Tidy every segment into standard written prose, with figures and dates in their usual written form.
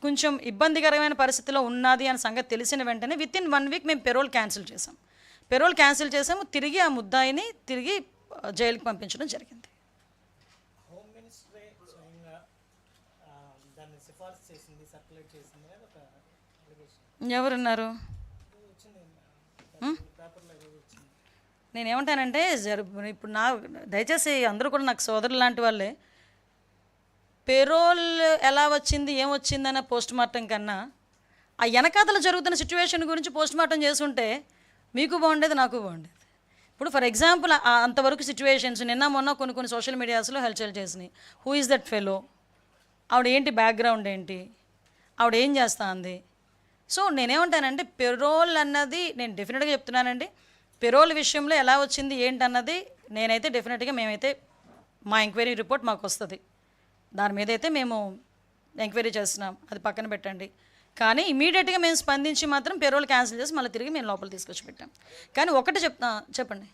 కొంచెం ఇబ్బందికరమైన పరిస్థితిలో ఉన్నది అని సంగతి తెలిసిన వెంటనే వితిన్ 1 వీక్ మేము పెరోల్ క్యాన్సిల్ చేసాము. తిరిగి ఆ ముద్దాయిని తిరిగి జైలుకి పంపించడం జరిగింది. ఎవరున్నారు? నేనేమంటానంటే ఇప్పుడు దయచేసి అందరూ కూడా నాకు సోదరులు లాంటి వాళ్ళే. పెరోల్ ఎలా వచ్చింది ఏమొచ్చిందన్న పోస్ట్ మార్టం కన్నా ఆ వెనకాతలు జరుగుతున్న సిచ్యువేషన్ గురించి పోస్ట్ మార్టం చేసుంటే మీకు బాగుండేది, నాకు బాగుండేది. ఇప్పుడు ఫర్ ఎగ్జాంపుల్ అంతవరకు సిచ్యువేషన్స్ నిన్న మొన్న కొన్ని సోషల్ మీడియాస్లో హల్చల్ చేసినాయి. హూ ఈజ్ దట్ ఫెలో, ఆవిడ ఏంటి బ్యాక్గ్రౌండ్ ఏంటి, ఆవిడ ఏం చేస్తా అంది. సో నేనేమంటానంటే పెరోల్ అన్నది నేను డెఫినెట్గా చెప్తున్నానండి. పెరోల్ విషయంలో ఎలా వచ్చింది ఏంటన్నది నేనైతే డెఫినెట్గా మేమైతే మా ఎంక్వైరీ రిపోర్ట్ మాకు వస్తుంది, దాని మీద అయితే మేము ఎంక్వైరీ చేస్తున్నాం, అది పక్కన పెట్టండి. కానీ ఇమీడియట్గా మేము స్పందించి మాత్రం పెరోల్ క్యాన్సిల్ చేసి మళ్ళీ తిరిగి మేము లోపల తీసుకొచ్చి పెట్టాం. కానీ ఒకటి చెప్పండి.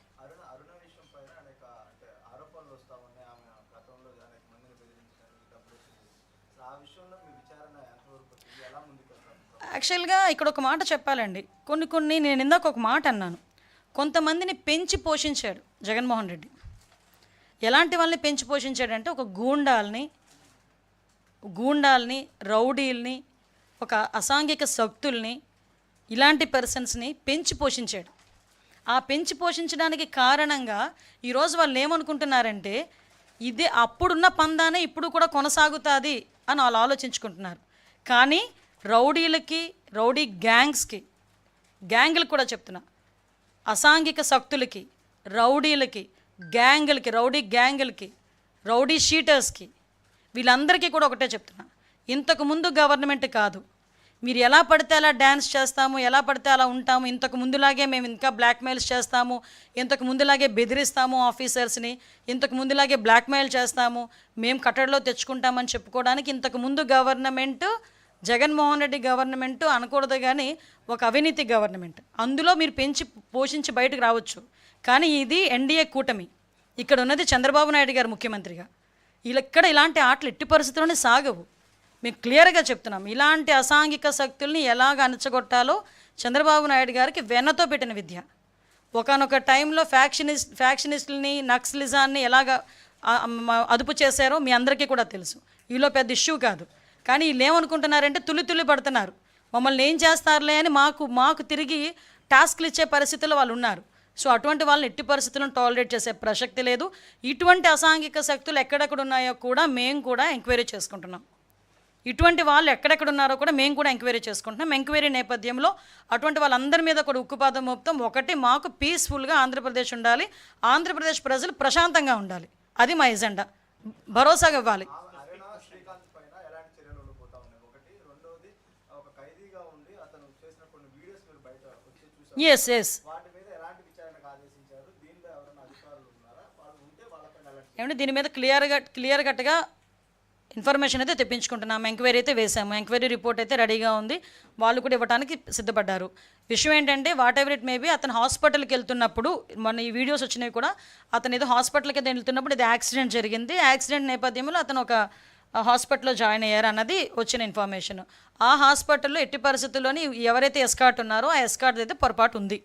యాక్చువల్గా ఇక్కడ ఒక మాట చెప్పాలండి. కొన్ని నేను ఇందాక ఒక మాట అన్నాను, కొంతమందిని పెంచి పోషించాడు జగన్మోహన్ రెడ్డి. ఎలాంటి వాళ్ళని పెంచి పోషించాడంటే ఒక గూండాల్ని రౌడీల్ని, ఒక అసాంఘిక శక్తుల్ని, ఇలాంటి పర్సన్స్ని పెంచి పోషించాడు. ఆ పెంచి పోషించడానికి కారణంగా ఈరోజు వాళ్ళు ఏమనుకుంటున్నారంటే ఇదే అప్పుడున్న పందానే ఇప్పుడు కూడా కొనసాగుతుంది అని వాళ్ళు ఆలోచించుకుంటున్నారు. కానీ రౌడీ గ్యాంగులకు కూడా చెప్తున్నా, అసాంఘిక శక్తులకి, రౌడీలకి, రౌడీ షీటర్స్కి, వీళ్ళందరికీ కూడా ఒకటే చెప్తున్నా, ఇంతకుముందు గవర్నమెంట్ కాదు, మీరు ఎలా పడితే అలా డ్యాన్స్ చేస్తాము, ఎలా పడితే అలా ఉంటాము, ఇంతకు ముందులాగే మేము ఇంకా బ్లాక్మెయిల్స్ చేస్తాము, ఇంతకు ముందులాగే బెదిరిస్తాము ఆఫీసర్స్ని, ఇంతకు ముందులాగే బ్లాక్మెయిల్ చేస్తాము, మేము కట్టడిలో తెచ్చుకుంటామని చెప్పుకోవడానికి ఇంతకు ముందు గవర్నమెంట్ జగన్మోహన్ రెడ్డి గవర్నమెంట్ అనకూడదు, కానీ ఒక అవినీతి గవర్నమెంట్. అందులో మీరు పెంచి పోషించి బయటకు రావచ్చు. కానీ ఇది ఎన్డీఏ కూటమి, ఇక్కడ ఉన్నది చంద్రబాబు నాయుడు గారు ముఖ్యమంత్రిగా. ఇక్కడ ఇలాంటి ఆటలు ఎట్టి పరిస్థితుల్లోనే సాగవు. మేము క్లియర్గా చెప్తున్నాం, ఇలాంటి అసాంఘిక శక్తుల్ని ఎలాగ అణచగొట్టాలో చంద్రబాబు నాయుడు గారికి వెన్నతో పెట్టిన విద్య. ఒకనొక టైంలో ఫ్యాక్షనిస్టులని, నక్సలిజాన్ని ఎలాగ అదుపు చేశారో మీ అందరికీ కూడా తెలుసు. ఈలో పెద్ద ఇష్యూ కాదు. కానీ వీళ్ళు ఏమనుకుంటున్నారంటే తుల్లి పడుతున్నారు, మమ్మల్ని ఏం చేస్తారులే అని మాకు తిరిగి టాస్క్లు ఇచ్చే పరిస్థితుల్లో వాళ్ళు ఉన్నారు. సో అటువంటి వాళ్ళని ఎట్టి పరిస్థితులను టాలరేట్ చేసే ప్రసక్తి లేదు. ఇటువంటి అసాంఘిక శక్తులు ఎక్కడెక్కడ ఉన్నాయో కూడా మేము కూడా ఎంక్వైరీ చేసుకుంటున్నాం. ఇటువంటి వాళ్ళు ఎక్కడెక్కడ ఉన్నారో కూడా మేము కూడా ఎంక్వైరీ చేసుకుంటున్నాం. ఎంక్వైరీ నేపథ్యంలో అటువంటి వాళ్ళందరి మీద కూడా ఉక్కుపాదం మోపుతాం. ఒకటి, మాకు పీస్ఫుల్గా ఆంధ్రప్రదేశ్ ఉండాలి, ఆంధ్రప్రదేశ్ ప్రజలు ప్రశాంతంగా ఉండాలి, అది మా ఎజెండా. భరోసాగా ఇవ్వాలి. ఎస్ ఏమంటే దీని మీద క్లియర్ కట్గా ఇన్ఫర్మేషన్ అయితే తెప్పించుకుంటున్నాము. ఎంక్వైరీ అయితే వేసాము, ఎంక్వైరీ రిపోర్ట్ అయితే రెడీగా ఉంది, వాళ్ళు కూడా ఇవ్వడానికి సిద్ధపడ్డారు. విషయం ఏంటంటే వాట్ ఎవర్ ఇట్ మేబీ, అతను హాస్పిటల్కి వెళ్తున్నప్పుడు, మన ఈ వీడియోస్ వచ్చినవి కూడా, అతను ఏదో హాస్పిటల్కి వెళ్తున్నప్పుడు ఇది యాక్సిడెంట్ జరిగింది. యాక్సిడెంట్ నేపథ్యంలో అతను ఒక హాస్పిటల్లో జాయిన్ అయ్యారు అన్నది వచ్చిన ఇన్ఫర్మేషన్. ఆ హాస్పిటల్లో ఎట్టి పరిస్థితుల్లోని ఎవరైతే ఎస్కార్ట్ ఉన్నారో ఆ ఎస్కార్ట్ అయితే పొరపాటు ఉంది.